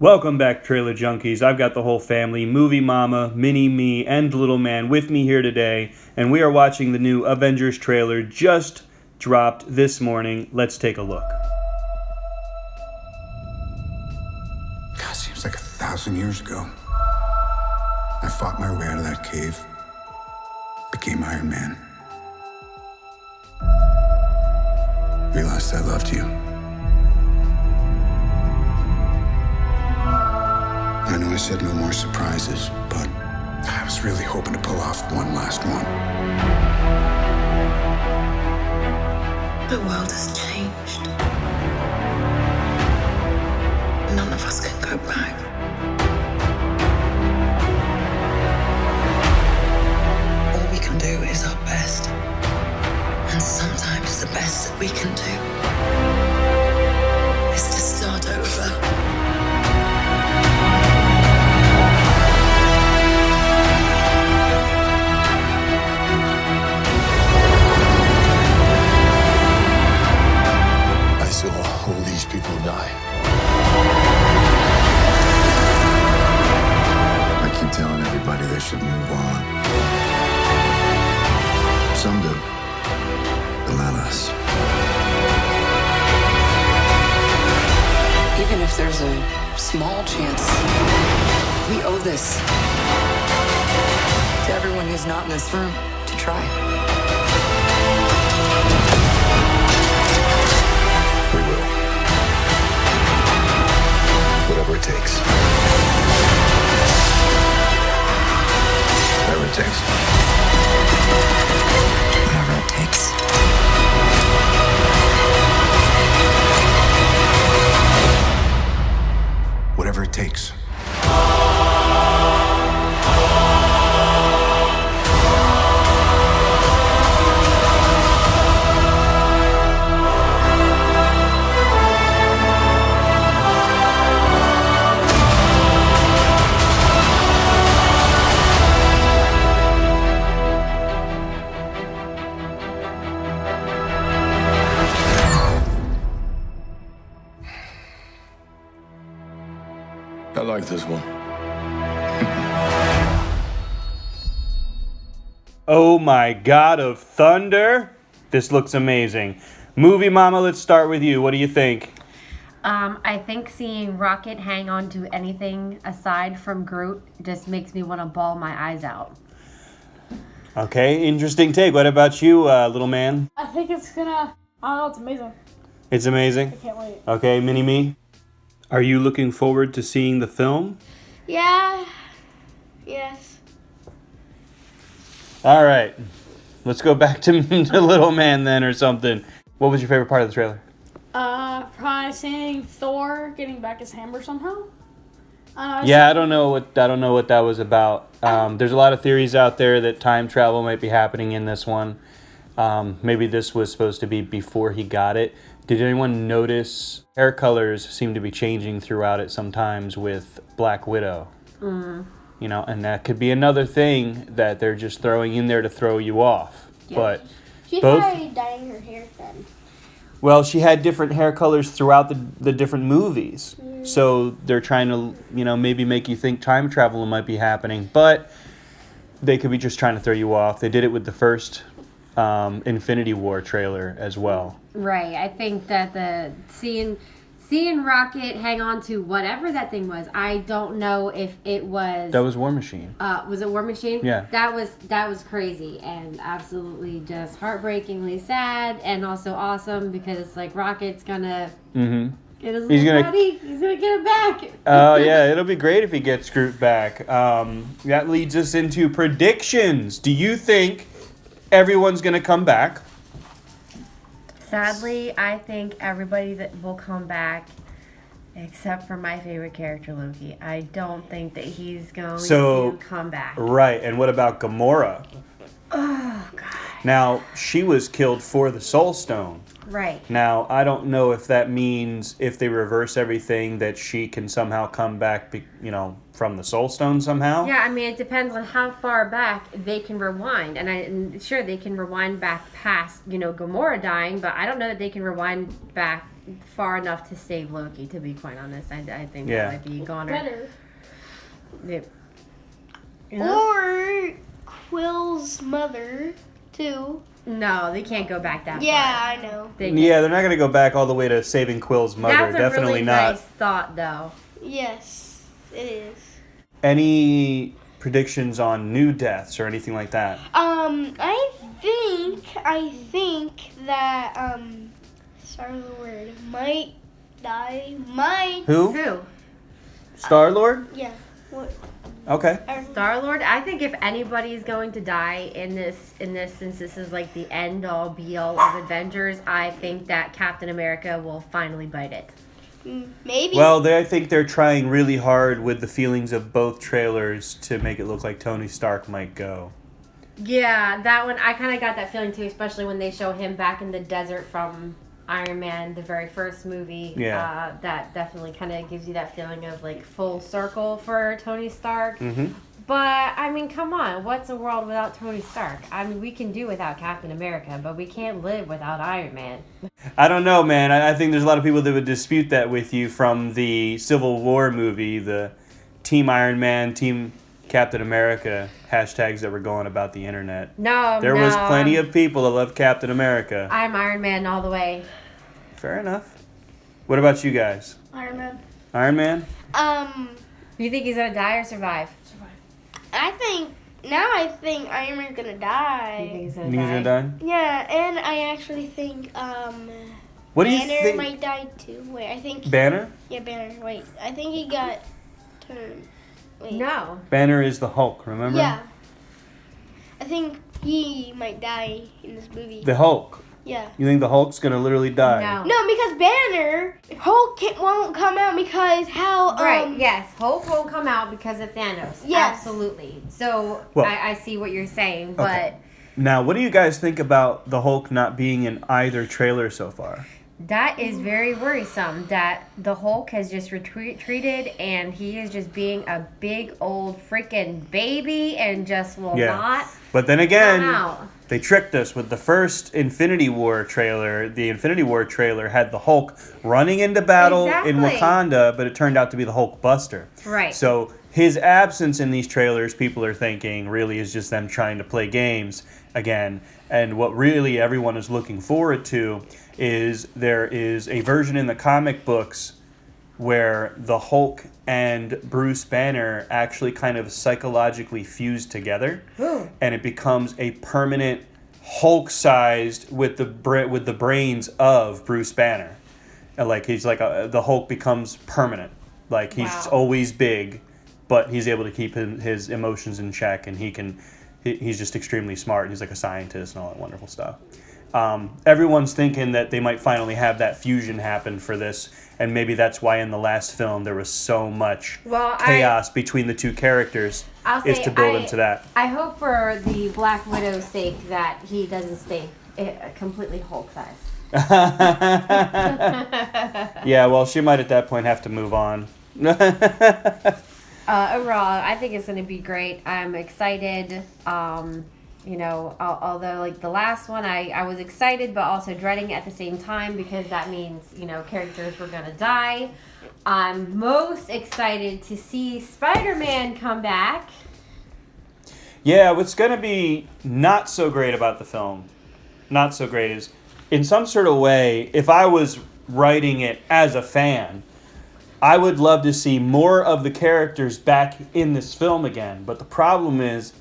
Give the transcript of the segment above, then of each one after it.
Welcome back, Trailer Junkies. I've got the whole family, Movie Mama, Mini Me, and Little Man with me here today, and we are watching the new Avengers trailer just dropped this morning. Let's take a look. God, seems like 1,000 years ago. I fought my way out of that cave, became Iron Man. Realized I loved you. I know I said no more surprises, but I was really hoping to pull off one last one. The world has changed. None of us can go back. All we can do is our best. And sometimes the best that we can do is to start over. I saw all these people die. I keep telling everybody they should move on. Some do, but not us. Even if there's a small chance, we owe this to everyone who's not in this room to try. We will. Whatever it takes. Whatever it takes. Whatever it takes. Whatever it takes. I like this one. Oh my God of thunder. This looks amazing. Movie Mama, let's start with you. What do you think? I think seeing Rocket hang on to anything aside from Groot just makes me want to bawl my eyes out. Okay, interesting take. What about you, little man? I think it's gonna, I don't know, it's amazing. It's amazing. I can't wait. Okay, Mini Me? Are you looking forward to seeing the film? Yeah. Yes. All right. Let's go back to Little Man then or something. What was your favorite part of the trailer? Probably seeing Thor getting back his hammer somehow. Yeah, I don't know what that was about. There's a lot of theories out there that time travel might be happening in this one. Maybe this was supposed to be before he got it. Did anyone notice hair colors seem to be changing throughout it sometimes with Black Widow? You know, and that could be another thing that they're just throwing in there to throw you off. Yeah. But She's both, probably dyeing her hair then. well, she had different hair colors throughout the different movies. So they're trying to, you know, maybe make you think time travel might be happening. But they could be just trying to throw you off. They did it with the first Infinity War trailer as well. Right. I think that seeing Rocket hang on to whatever that thing was. I don't know if it was. That was War Machine. Was it War Machine? Yeah. That was crazy and absolutely just heartbreakingly sad and also awesome because it's like Rocket's gonna get his little buddy. He's gonna get it back. Oh yeah, it'll be great if he gets Groot back. That leads us into predictions. Do you think everyone's gonna come back? Sadly, I think everybody that will come back, except for my favorite character, Loki. I don't think that he's going to come back. Right, and what about Gamora? Oh, God. Now, she was killed for the Soul Stone. Right. Now, I don't know if that means if they reverse everything that she can somehow come back, from the Soul Stone somehow. Yeah, I mean, it depends on how far back they can rewind. And sure, they can rewind back past, Gamora dying, but I don't know that they can rewind back, far enough to save Loki. To be quite honest, I think Yeah. that might be goner. Better. Yeah. You know? Or Quill's mother, too. No, they can't go back that Yeah, far. I know. Yeah, they're not going to go back all the way to saving Quill's mother. That's a Definitely really not. nice thought, though. Yes, it is. Any predictions on new deaths or anything like that? I think that, Star-Lord might die. Who? Who? Star-Lord? Yeah. What? Okay. Star-Lord. I think if anybody is going to die in this, since this is like the end all be all of Avengers, I think that Captain America will finally bite it. Maybe. Well, I think they're trying really hard with the feelings of both trailers to make it look like Tony Stark might go. Yeah, that one, I kind of got that feeling too, especially when they show him back in the desert from Iron Man, the very first movie. Yeah. That definitely kind of gives you that feeling of like full circle for Tony Stark. Mm-hmm. But, I mean, come on, what's a world without Tony Stark? I mean, we can do without Captain America, but we can't live without Iron Man. I don't know, man. I think there's a lot of people that would dispute that with you from the Civil War movie, the Team Iron Man, Team Captain America hashtags that were going about the internet. There was plenty of people that loved Captain America. I'm Iron Man all the way. Fair enough. What about you guys? Iron Man. Iron Man? You think he's going to die or survive? I think Iron Man's gonna You think die. he's You going think to he's die? gonna die? Yeah, and I actually think, What do you Banner think? might die too. Wait, I think... Banner? Yeah, Banner. Wait, I think he got turned. Wait. No. Banner is the Hulk, remember? Yeah. I think he might die in this movie. The Hulk. Yeah. You think the Hulk's gonna literally die? No. No, because Banner, Hulk won't come out because how... Right, yes. Hulk won't come out because of Thanos. Yes. Absolutely. So, Well- I see what you're saying, but... Okay. Now, what do you guys think about the Hulk not being in either trailer so far? That is very worrisome that the Hulk has just retreated and he is just being a big old freaking baby and just will not But then again, come out. they tricked us with the first Infinity War trailer. The Infinity War trailer had the Hulk running into battle in Exactly. Wakanda, but it turned out to be the Hulk Buster. Right. So his absence in these trailers, people are thinking, really is just them trying to play games again. And what really everyone is looking forward to is there is a version in the comic books where the Hulk and Bruce Banner actually kind of psychologically fuse together. Ooh. And it becomes a permanent Hulk-sized with the brains of Bruce Banner. And like he's like the Hulk becomes permanent. Like he's Wow. always big, but he's able to keep his emotions in check, and he's just extremely smart. He's like a scientist and all that wonderful stuff. Everyone's thinking that they might finally have that fusion happen for this, and maybe that's why in the last film there was so much chaos between the two characters. I'll is say to build into that. I hope for the Black Widow's sake that he doesn't stay completely Hulk size. Yeah, well, she might at that point have to move on. Overall, I think it's going to be great. I'm excited. Although like the last one, I was excited but also dreading at the same time because that means, characters were going to die. I'm most excited to see Spider-Man come back. Yeah, what's going to be not so great about the film, not so great, is in some sort of way, if I was writing it as a fan, I would love to see more of the characters back in this film again. But the problem is,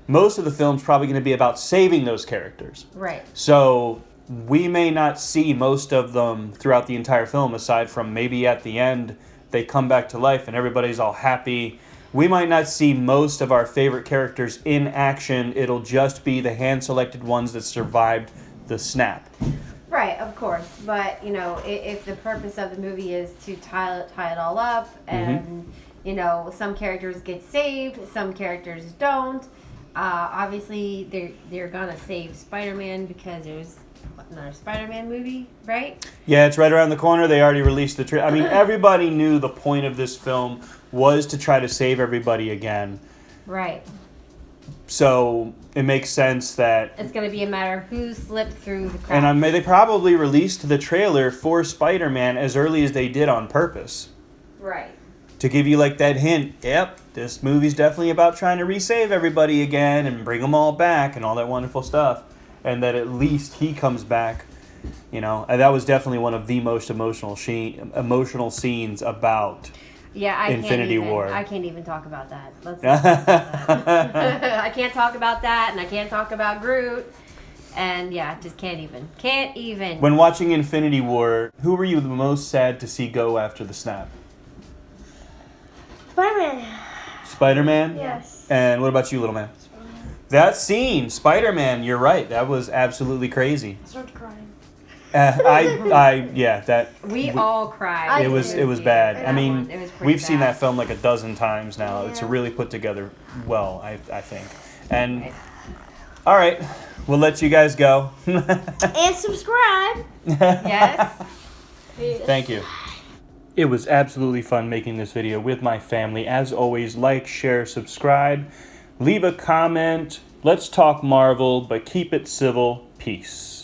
most of the film's probably going to be about saving those characters. Right. So we may not see most of them throughout the entire film, aside from maybe at the end they come back to life and everybody's all happy. We might not see most of our favorite characters in action. It'll just be the hand-selected ones that survived the snap. Right, of course. But, if the purpose of the movie is to tie it all up and, some characters get saved, some characters don't. Obviously, they're going to save Spider-Man because there's another Spider-Man movie, right? Yeah, it's right around the corner. They already released the trailer. I mean, everybody knew the point of this film was to try to save everybody again. Right. So it makes sense that... It's going to be a matter of who slipped through the cracks. And they probably released the trailer for Spider-Man as early as they did on purpose. Right. To give you like that hint, yep, this movie's definitely about trying to resave everybody again and bring them all back and all that wonderful stuff. And that at least he comes back, you know. And that was definitely one of the most emotional scenes about... Yeah, Infinity War. I can't even talk about that. Let's not talk about that. I can't talk about that, and I can't talk about Groot. And yeah, just can't even. When watching Infinity War, who were you the most sad to see go after the snap? Spider-Man. Spider-Man? Yes. And what about you, little man? That scene, Spider-Man, you're right. That was absolutely crazy. I started crying. We all cried. It was bad. I mean, it was pretty we've seen bad. that film like a dozen times now. It's really put together well, I think. And all right, we'll let you guys go. And subscribe. Yes. Thank you. It was absolutely fun making this video with my family. As always, like, share, subscribe, leave a comment. Let's talk Marvel, but keep it civil. Peace.